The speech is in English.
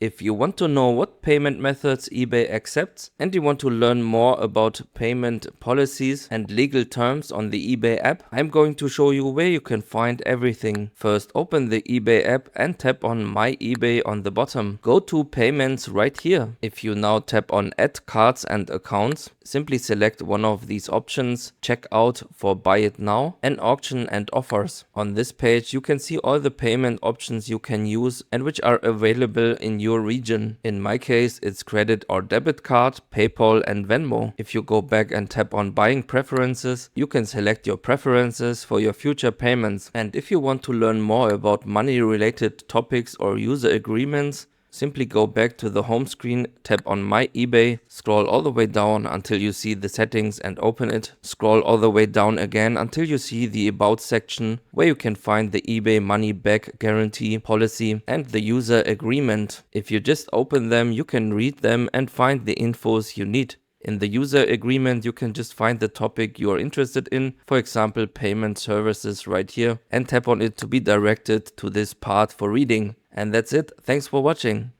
If you want to know what payment methods eBay accepts and you want to learn more about payment policies and legal terms on the eBay app, I'm going to show you where you can find everything. First, open the eBay app and tap on My eBay on the bottom. Go to Payments right here. If you now tap on Add Cards and Accounts, simply select one of these options, check out for Buy It Now and Auction and Offers. On this page you can see all the payment options you can use and which are available in your region. In my case it's credit or debit card, PayPal and Venmo. If you go back and tap on Buying Preferences, you can select your preferences for your future payments. And if you want to learn more about money related topics or user agreements, simply go back to the home screen, tap on My eBay, scroll all the way down until you see the settings and open it. Scroll all the way down again until you see the About section where you can find the eBay money back guarantee policy and the user agreement. If you just open them, you can read them and find the infos you need. In the user agreement, you can just find the topic you are interested in, for example, payment services right here, and tap on it to be directed to this part for reading. And that's it. Thanks for watching.